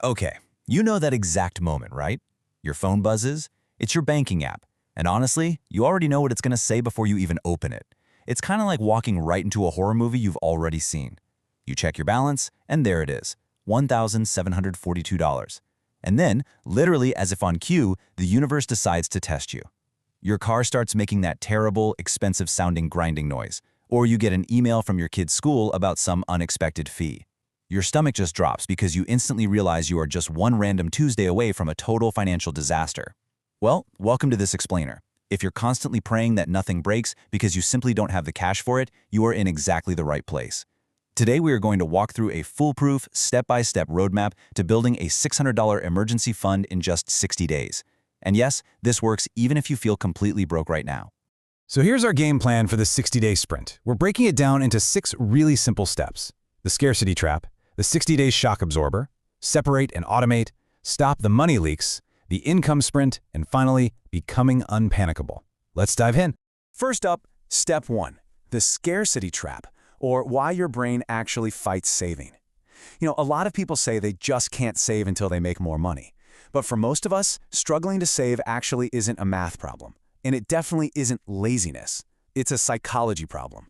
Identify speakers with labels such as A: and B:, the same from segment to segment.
A: Okay, you know that exact moment, right? Your phone buzzes, it's your banking app, and honestly, you already know what it's going to say before you even open it. It's kind of like walking right into a horror movie you've already seen. You check your balance, and there it is, $1,742. And then, literally as if on cue, the universe decides to test you. Your car starts making that terrible, expensive-sounding grinding noise, or you get an email from your kid's school about some unexpected fee. Your stomach just drops because you instantly realize you are just one random Tuesday away from a total financial disaster. Well, welcome to this explainer. If you're constantly praying that nothing breaks because you simply don't have the cash for it, you are in exactly the right place. Today, we are going to walk through a foolproof, step-by-step roadmap to building a $600 emergency fund in just 60 days. And yes, this works even if you feel completely broke right now.
B: So here's our game plan for the 60-day sprint. We're breaking it down into 6 really simple steps. The scarcity trap, the 60-day shock absorber, separate and automate, stop the money leaks, the income sprint, and finally, becoming unpanickable. Let's dive in.
C: First up, step 1, the scarcity trap, or why your brain actually fights saving. A lot of people say they just can't save until they make more money. But for most of us, struggling to save actually isn't a math problem. And it definitely isn't laziness. It's a psychology problem.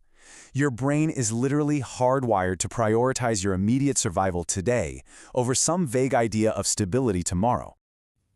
C: Your brain is literally hardwired to prioritize your immediate survival today over some vague idea of stability tomorrow.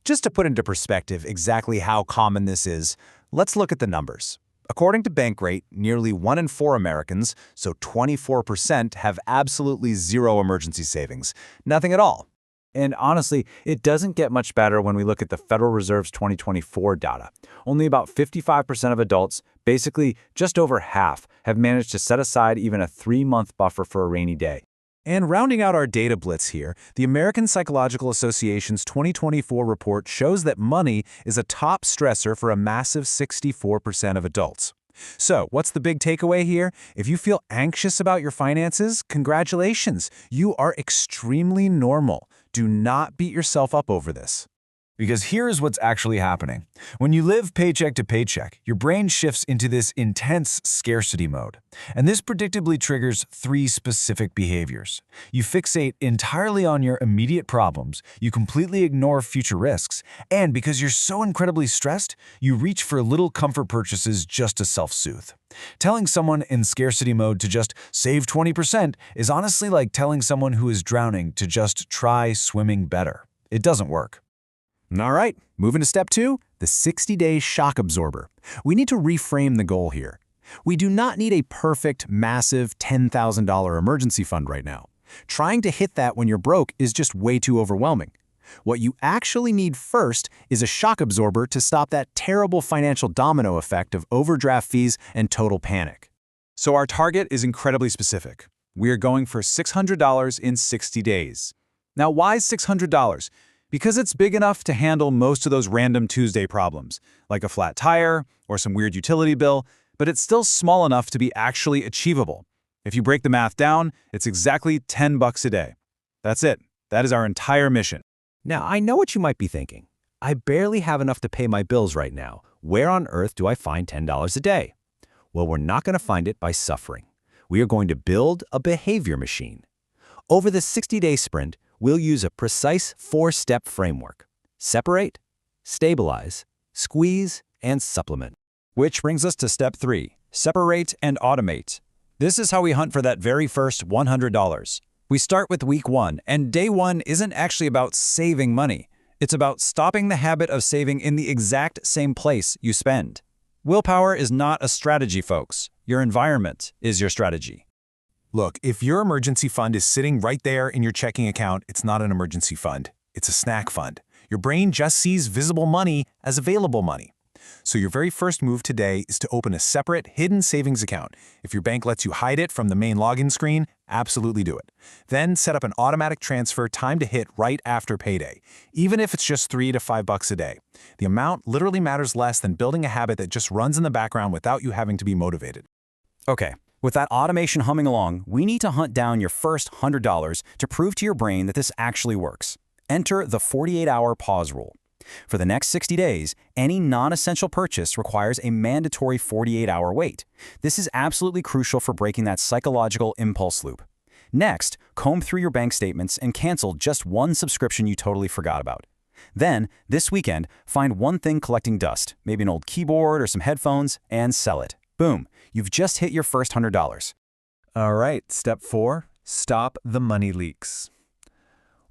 D: Just to put into perspective exactly how common this is, let's look at the numbers. According to Bankrate, nearly 1 in 4 Americans, so 24%, have absolutely zero emergency savings. Nothing at all. And honestly, it doesn't get much better when we look at the Federal Reserve's 2024 data. Only about 55% of adults, basically just over half, have managed to set aside even a 3-month buffer for a rainy day.
C: And rounding out our data blitz here, the American Psychological Association's 2024 report shows that money is a top stressor for a massive 64% of adults. So, what's the big takeaway here? If you feel anxious about your finances, congratulations, you are extremely normal. Do not beat yourself up over this.
E: Because here's what's actually happening. When you live paycheck to paycheck, your brain shifts into this intense scarcity mode. And this predictably triggers 3 specific behaviors. You fixate entirely on your immediate problems, you completely ignore future risks, and because you're so incredibly stressed, you reach for little comfort purchases just to self-soothe. Telling someone in scarcity mode to just save 20% is honestly like telling someone who is drowning to just try swimming better. It doesn't work.
C: All right, moving to step 2, the 60-day shock absorber. We need to reframe the goal here. We do not need a perfect, massive $10,000 emergency fund right now. Trying to hit that when you're broke is just way too overwhelming. What you actually need first is a shock absorber to stop that terrible financial domino effect of overdraft fees and total panic. So our target is incredibly specific. We are going for $600 in 60 days. Now, why $600? Because it's big enough to handle most of those random Tuesday problems, like a flat tire or some weird utility bill, but it's still small enough to be actually achievable. If you break the math down, it's exactly $10 a day. That's it. That is our entire mission.
F: Now, I know what you might be thinking. I barely have enough to pay my bills right now. Where on earth do I find $10 a day? Well, we're not going to find it by suffering. We are going to build a behavior machine. Over the 60-day sprint, we'll use a precise 4-step framework. Separate, stabilize, squeeze, and supplement.
D: Which brings us to step 3, separate and automate. This is how we hunt for that very first $100. We start with week 1, and day 1 isn't actually about saving money. It's about stopping the habit of saving in the exact same place you spend. Willpower is not a strategy, folks. Your environment is your strategy.
C: Look, if your emergency fund is sitting right there in your checking account, it's not an emergency fund. It's a snack fund. Your brain just sees visible money as available money. So your very first move today is to open a separate, hidden savings account. If your bank lets you hide it from the main login screen, absolutely do it. Then set up an automatic transfer timed to hit right after payday, even if it's just $3 to $5 a day. The amount literally matters less than building a habit that just runs in the background without you having to be motivated.
A: Okay, with that automation humming along, we need to hunt down your first $100 to prove to your brain that this actually works. Enter the 48-hour pause rule. For the next 60 days, any non-essential purchase requires a mandatory 48-hour wait. This is absolutely crucial for breaking that psychological impulse loop. Next, comb through your bank statements and cancel just one subscription you totally forgot about. Then, this weekend, find one thing collecting dust, maybe an old keyboard or some headphones, and sell it. Boom, you've just hit your first $100.
B: All right, step 4, stop the money leaks.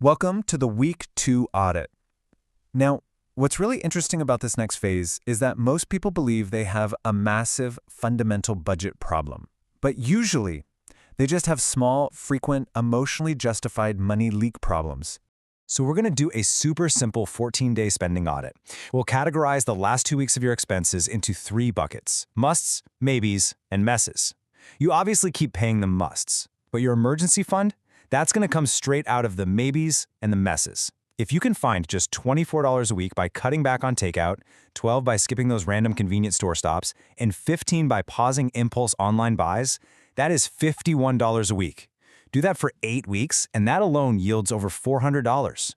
B: Welcome to the Week 2 audit. Now, what's really interesting about this next phase is that most people believe they have a massive fundamental budget problem. But usually, they just have small, frequent, emotionally justified money leak problems.
D: So we're going to do a super simple 14-day spending audit. We'll categorize the last 2 weeks of your expenses into 3 buckets: musts, maybes, and messes. You obviously keep paying the musts, but your emergency fund, that's going to come straight out of the maybes and the messes. If you can find just $24 a week by cutting back on takeout, $12 by skipping those random convenience store stops, and $15 by pausing impulse online buys, that is $51 a week. Do that for 8 weeks, and that alone yields over $400.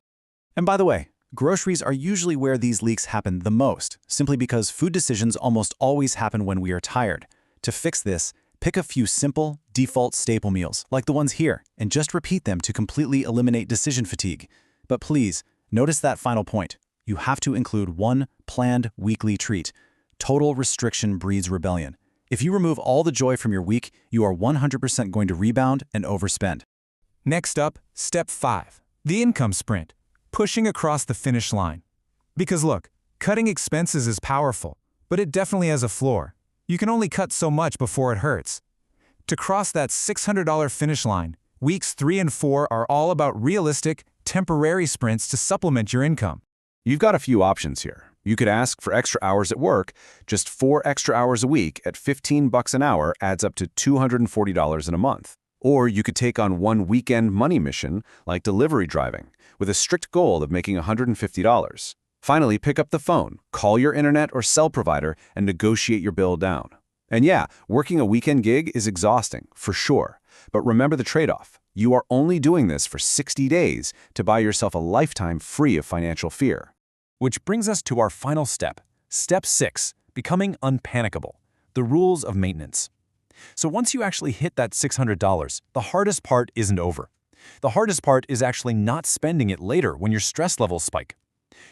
A: And by the way, groceries are usually where these leaks happen the most, simply because food decisions almost always happen when we are tired. To fix this, pick a few simple, default staple meals, like the ones here, and just repeat them to completely eliminate decision fatigue. But please, notice that final point. You have to include one planned weekly treat. Total restriction breeds rebellion. If you remove all the joy from your week, you are 100% going to rebound and overspend.
B: Next up, step 5, the income sprint, pushing across the finish line. Because look, cutting expenses is powerful, but it definitely has a floor. You can only cut so much before it hurts. To cross that $600 finish line, weeks 3 and 4 are all about realistic, temporary sprints to supplement your income.
C: You've got a few options here. You could ask for extra hours at work. Just 4 extra hours a week at $15 an hour adds up to $240 in a month. Or you could take on one weekend money mission, like delivery driving, with a strict goal of making $150. Finally, pick up the phone, call your internet or cell provider, and negotiate your bill down. And yeah, working a weekend gig is exhausting, for sure. But remember the trade-off. You are only doing this for 60 days to buy yourself a lifetime free of financial fear.
D: Which brings us to our final step. Step 6, becoming unpanickable. The rules of maintenance. So once you actually hit that $600, the hardest part isn't over. The hardest part is actually not spending it later when your stress levels spike.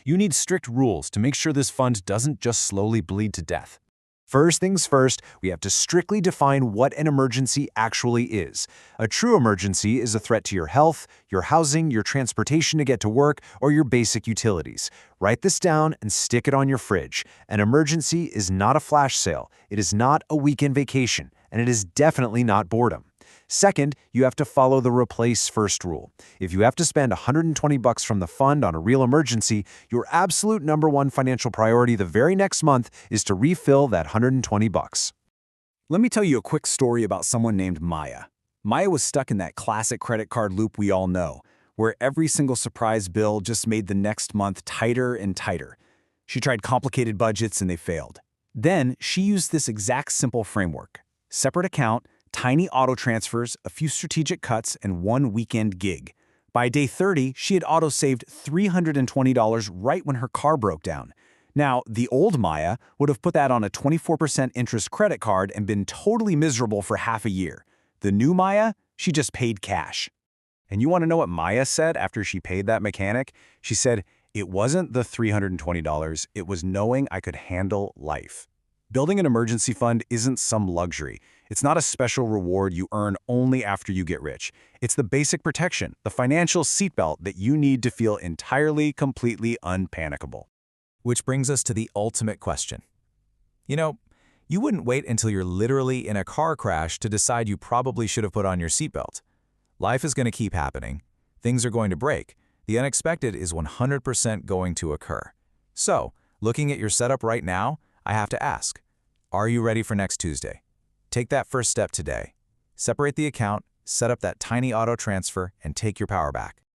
D: You need strict rules to make sure this fund doesn't just slowly bleed to death. First things first, we have to strictly define what an emergency actually is. A true emergency is a threat to your health, your housing, your transportation to get to work, or your basic utilities. Write this down and stick it on your fridge. An emergency is not a flash sale, it is not a weekend vacation, and it is definitely not boredom. Second, you have to follow the replace first rule. If you have to spend $120 from the fund on a real emergency, your absolute #1 financial priority the very next month is to refill that $120.
E: Let me tell you a quick story about someone named Maya. Maya was stuck in that classic credit card loop we all know, where every single surprise bill just made the next month tighter and tighter. She tried complicated budgets and they failed. Then she used this exact simple framework: separate account, tiny auto transfers, a few strategic cuts, and one weekend gig. By day 30, she had auto-saved $320 right when her car broke down. Now, the old Maya would have put that on a 24% interest credit card and been totally miserable for half a year. The new Maya, she just paid cash. And you want to know what Maya said after she paid that mechanic? She said, "It wasn't the $320, it was knowing I could handle life." Building an emergency fund isn't some luxury. It's not a special reward you earn only after you get rich. It's the basic protection, the financial seatbelt that you need to feel entirely, completely unpanickable. Which brings us to the ultimate question. You wouldn't wait until you're literally in a car crash to decide you probably should have put on your seatbelt. Life is going to keep happening. Things are going to break. The unexpected is 100% going to occur. So, looking at your setup right now, I have to ask, are you ready for next Tuesday? Take that first step today. Separate the account, set up that tiny auto transfer, and take your power back.